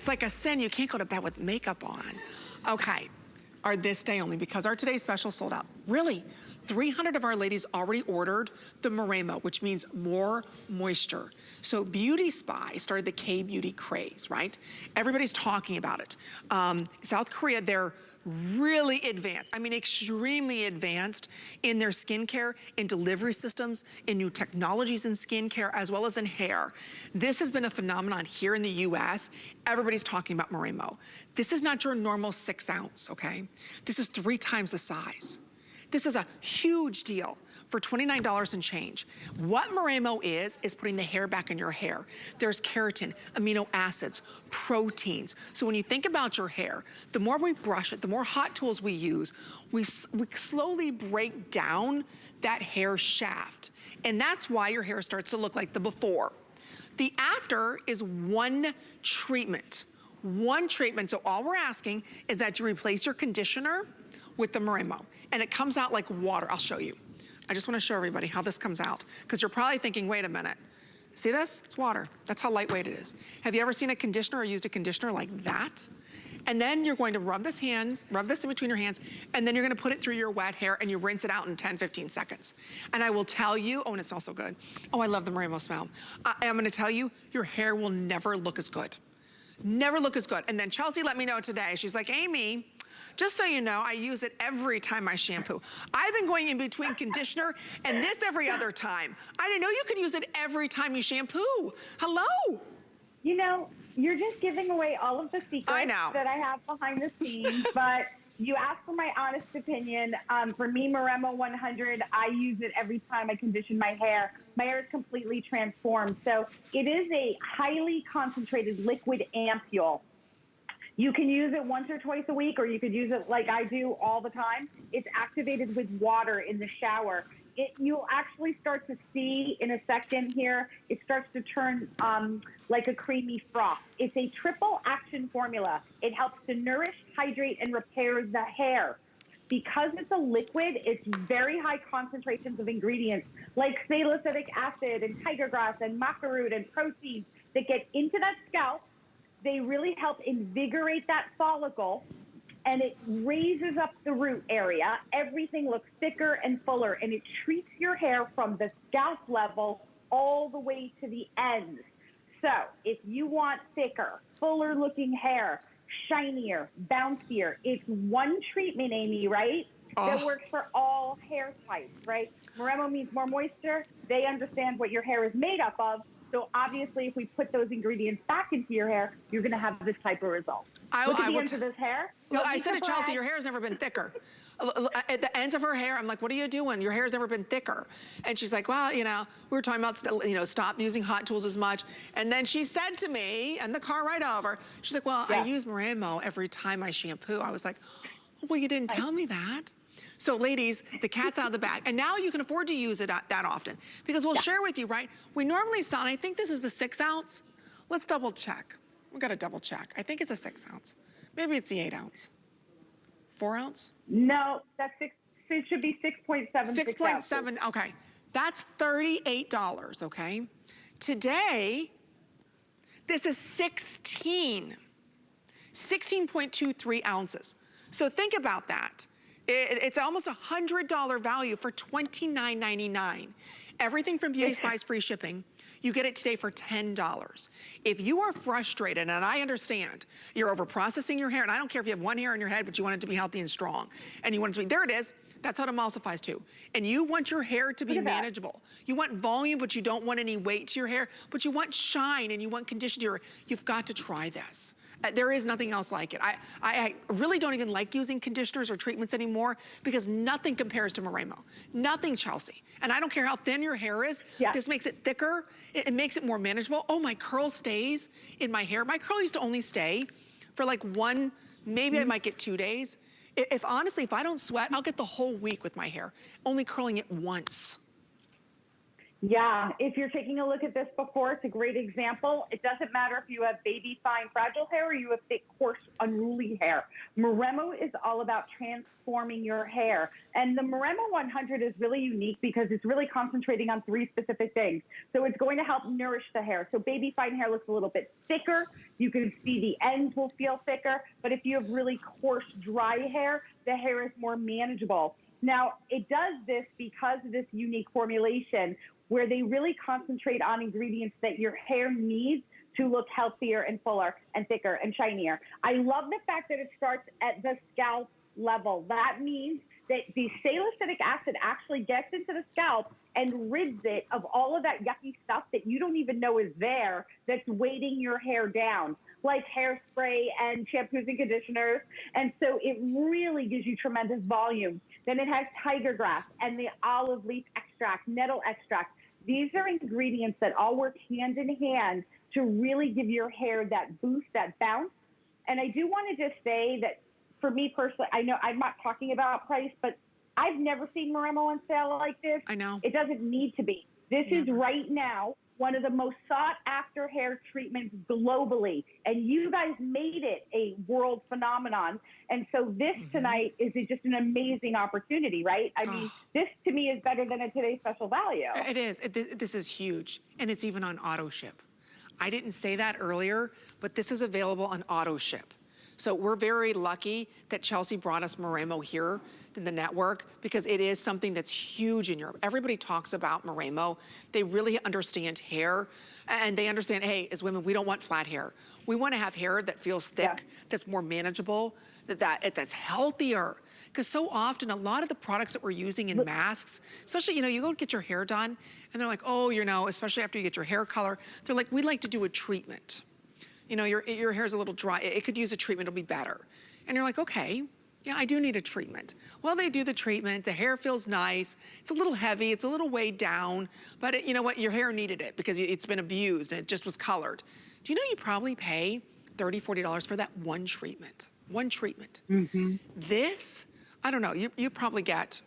It's like a sin. You can't go to bed with makeup on. Okay, our this day only, because our today's special sold out. Really, 300 of our ladies already ordered the Moremo, which means more moisture. So Beauty Spy started the K-beauty craze, right? Everybody's talking about it. South Korea, they're really advanced, I mean extremely advanced in their skincare, in delivery systems, in new technologies in skincare, as well as in hair. This has been a phenomenon here in the US. Everybody's talking about Moremo. This is not your normal 6 ounce, okay? This is 3 times the size. This is a huge deal for $29 and change. What Moremo is putting the hair back in your hair. There's keratin, amino acids, proteins. So when you think about your hair, the more we brush it, the more hot tools we use, we slowly break down that hair shaft. And that's why your hair starts to look like the before. The after is one treatment. One treatment, so all we're asking is that you replace your conditioner with the Moremo. And it comes out like water, I'll show you. I just wanna show everybody how this comes out, because you're probably thinking, wait a minute. See this? It's water. That's how lightweight it is. Have you ever seen a conditioner or used a conditioner like that? And then you're going to rub this in between your hands, and then you're gonna put it through your wet hair and you rinse it out in 10, 15 seconds. And I will tell you, oh, and it smells so good. Oh, I love the Moremo smell. I'm gonna tell you, your hair will never look as good. Never look as good. And then Chelsea let me know today, she's like, Amy, just so you know, I use it every time I shampoo. I've been going in between conditioner and this every other time. I didn't know you could use it every time you shampoo. Hello. You know, you're just giving away all of the secrets that I have behind the scenes, but you asked for my honest opinion. For me, Moremo 100, I use it every time I condition my hair. My hair is completely transformed. So it is a highly concentrated liquid ampule. You can use it once or twice a week, or you could use it like I do all the time. It's activated with water in the shower. You'll actually start to see in a second here, it starts to turn like a creamy froth. It's a triple action formula. It helps to nourish, hydrate, and repair the hair. Because it's a liquid, it's very high concentrations of ingredients like salicylic acid and tiger grass and maca root and proteins that get into that scalp. They really help invigorate that follicle, and it raises up the root area. Everything looks thicker and fuller, and it treats your hair from the scalp level all the way to the ends. So if you want thicker, fuller looking hair, shinier, bouncier, it's one treatment, Amy, right? That works for all hair types, right? Moremo means more moisture. They understand what your hair is made up of. So obviously, if we put those ingredients back into your hair, you're going to have this type of result. Look at the ends of this hair. Look, I said to Chelsea, your hair has never been thicker. At the ends of her hair, I'm like, what are you doing? Your hair's never been thicker. And she's like, well, you know, we were talking about, you know, stop using hot tools as much. And then she said to me, and the car right over, she's like, well, I use Moremo every time I shampoo. I was like, well, you didn't tell me that. So ladies, the cat's out of the bag. And now you can afford to use it that often. Because we'll share with you, right? We normally sell, and I think this is the 6 ounce. Let's double check. We gotta double check. I think it's a 6 ounce. Maybe it's the 8 ounce. 4 ounce? No, that's it should be 6.7. 6.7, okay. That's $38, okay? Today, this is 16.23 ounces. So think about that. It's almost $100 value for $29.99. Everything from Beauty Spy's free shipping. You get it today for $10. If you are frustrated, and I understand, you're over processing your hair, and I don't care if you have one hair on your head, but you want it to be healthy and strong, and you want it to be, there it is. That's how it emulsifies too. And you want your hair to be manageable. You want volume, but you don't want any weight to your hair, but you want shine and you want condition to your hair. You've got to try this. There is nothing else like it. I really don't even like using conditioners or treatments anymore because nothing compares to Moremo. Nothing, Chelsea. And I don't care how thin your hair is. This makes it thicker. It makes it more manageable. Oh, my curl stays in my hair. My curl used to only stay for like one, maybe I might get 2 days. Honestly, if I don't sweat, I'll get the whole week with my hair, only curling it once. Yeah, if you're taking a look at this before, it's a great example. It doesn't matter if you have baby, fine, fragile hair or you have thick, coarse, unruly hair. Moremo is all about transforming your hair. And the Moremo 100 is really unique because it's really concentrating on 3 specific things. So it's going to help nourish the hair. So baby, fine hair looks a little bit thicker. You can see the ends will feel thicker. But if you have really coarse, dry hair, the hair is more manageable. Now, it does this because of this unique formulation where they really concentrate on ingredients that your hair needs to look healthier and fuller and thicker and shinier. I love the fact that it starts at the scalp level. That means that the salicylic acid actually gets into the scalp and rids it of all of that yucky stuff that you don't even know is there that's weighting your hair down, like hairspray and shampoos and conditioners. And so it really gives you tremendous volume. Then it has tiger grass and the olive leaf extract, nettle extract. These are ingredients that all work hand in hand to really give your hair that boost, that bounce. And I do want to just say that for me personally, I know I'm not talking about price, but I've never seen Moremo on sale like this. I know. It doesn't need to be. This is right now one of the most sought after hair treatments globally. And you guys made it a world phenomenon. And so this tonight is just an amazing opportunity, right? I mean, this to me is better than a today's special value. It is. This is huge. And it's even on auto ship. I didn't say that earlier, but this is available on auto ship. So we're very lucky that Chelsea brought us Moremo here in the network because it is something that's huge in Europe. Everybody talks about Moremo. They really understand hair and they understand, hey, as women, we don't want flat hair. We want to have hair that feels thick, that's more manageable, that's healthier. Because so often, a lot of the products that we're using in masks, especially, you go get your hair done and they're like, oh, especially after you get your hair color, they're like, we'd like to do a treatment. Your hair's a little dry. It could use a treatment, it'll be better. And you're like, okay, yeah, I do need a treatment. Well, they do the treatment, the hair feels nice, it's a little heavy, it's a little weighed down, but you know what, your hair needed it because it's been abused and it just was colored. Do you know you probably pay $30, $40 for that one treatment? One treatment. This, I don't know, you probably get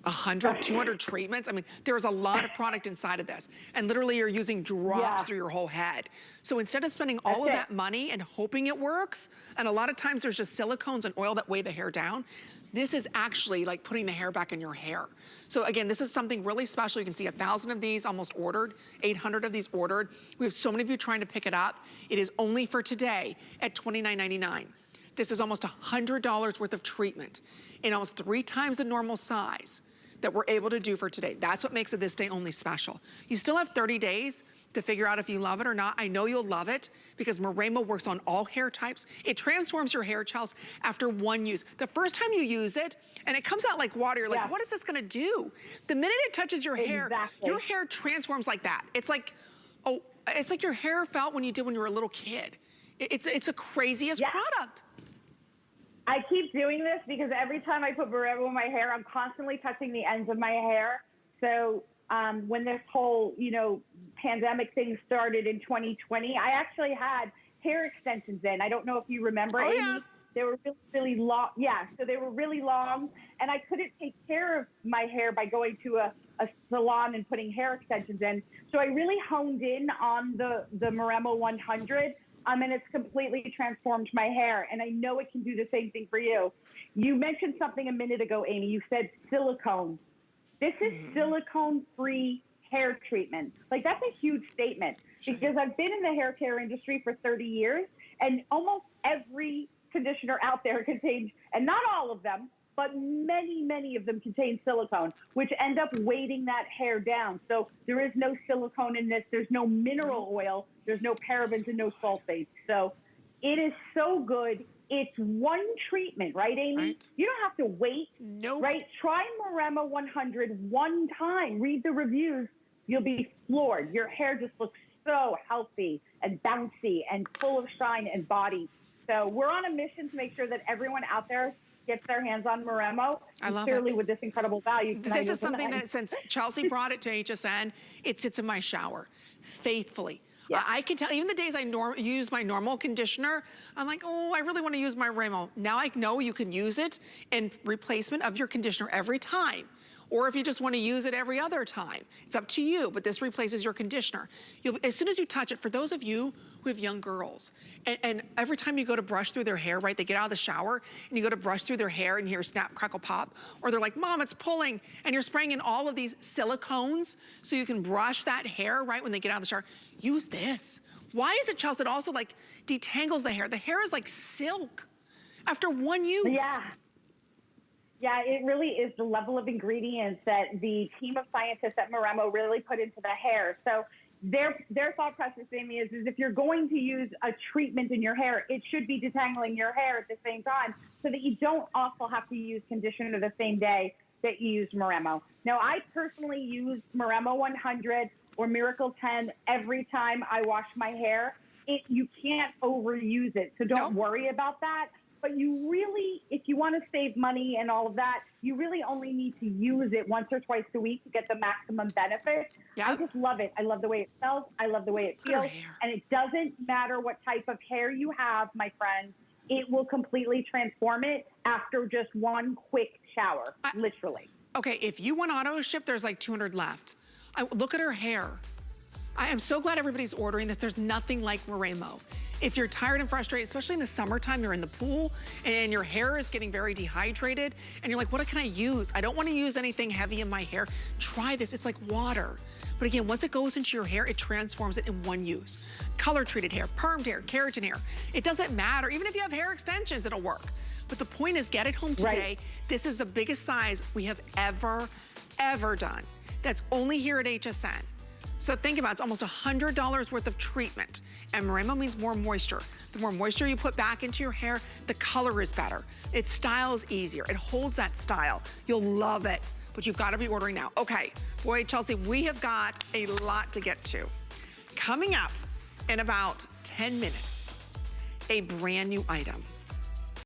100, 200 treatments. I mean, there's a lot of product inside of this. And literally you're using drops through your whole head. So instead of spending all of that money and hoping it works, and a lot of times there's just silicones and oil that weigh the hair down, this is actually like putting the hair back in your hair. So again, this is something really special. You can see 1,000 of these almost ordered, 800 of these ordered. We have so many of you trying to pick it up. It is only for today at $29.99. This is almost $100 worth of treatment in almost 3 times the normal size that we're able to do for today. That's what makes it this day only special. You still have 30 days to figure out if you love it or not. I know you'll love it because Moremo works on all hair types. It transforms your hair, Chels, after one use. The first time you use it, and it comes out like water, you're like, what is this gonna do? The minute it touches your hair, your hair transforms like that. It's like, it's like your hair felt when you did when you were a little kid. It's the craziest product. I keep doing this because every time I put Moremo in my hair, I'm constantly touching the ends of my hair. So when this whole, pandemic thing started in 2020, I actually had hair extensions in. I don't know if you remember, Amy. They were really, really long. Yeah, so they were really long. And I couldn't take care of my hair by going to a salon and putting hair extensions in. So I really honed in on the Moremo 100. And it's completely transformed my hair. And I know it can do the same thing for you. You mentioned something a minute ago, Amy. You said silicone. This is silicone-free hair treatment. Like, that's a huge statement because I've been in the hair care industry for 30 years, and almost every conditioner out there contains, and not all of them, but many, many of them contain silicone, which end up weighting that hair down. So there is no silicone in this. There's no mineral oil. There's no parabens and no sulfates. So it is so good. It's one treatment, right, Amy? You don't have to wait, right? Try Moremo 100 one time. Read the reviews. You'll be floored. Your hair just looks so healthy and bouncy and full of shine and body. So we're on a mission to make sure that everyone out there gets their hands on Moremo. I love clearly it. With this incredible value. This is something that since Chelsea brought it to HSN, it sits in my shower faithfully. I can tell, even the days I use my normal conditioner, I'm like, oh, I really want to use my Moremo. Now I know you can use it in replacement of your conditioner every time. Or if you just wanna use it every other time, it's up to you, but this replaces your conditioner. As soon as you touch it, for those of you who have young girls, and every time you go to brush through their hair, right, they get out of the shower, and you go to brush through their hair and you hear snap, crackle, pop, or they're like, Mom, it's pulling, and you're spraying in all of these silicones so you can brush that hair, right, when they get out of the shower. Use this. Why is it, Chelsea, it also like detangles the hair? The hair is like silk after one use. Yeah. Yeah, it really is the level of ingredients that the team of scientists at Moremo really put into the hair. So their thought process, Amy, is if you're going to use a treatment in your hair, it should be detangling your hair at the same time so that you don't also have to use conditioner the same day that you use Moremo. Now, I personally use Moremo 100 or Miracle 10 every time I wash my hair. You can't overuse it, so don't worry about that. But you really, if you want to save money and all of that, you really only need to use it once or twice a week to get the maximum benefit. Yep. I just love it. I love the way it smells. I love the way it feels. And it doesn't matter what type of hair you have, my friends. It will completely transform it after just one quick shower, literally. Okay, if you want auto ship, there's like 200 left. Look at her hair. I am so glad everybody's ordering this. There's nothing like Moremo. If you're tired and frustrated, especially in the summertime, you're in the pool and your hair is getting very dehydrated and you're like, what can I use? I don't want to use anything heavy in my hair. Try this, it's like water. But again, once it goes into your hair, it transforms it in one use. Color treated hair, permed hair, keratin hair. It doesn't matter. Even if you have hair extensions, it'll work. But the point is, get it home today. Right. This is the biggest size we have ever done. That's only here at HSN. So think about it, it's almost $100 worth of treatment. And Moremo means more moisture. The more moisture you put back into your hair, the color is better. It styles easier. It holds that style. You'll love it, but you've got to be ordering now. Okay, boy, Chelsea, we have got a lot to get to. Coming up in about 10 minutes, a brand new item.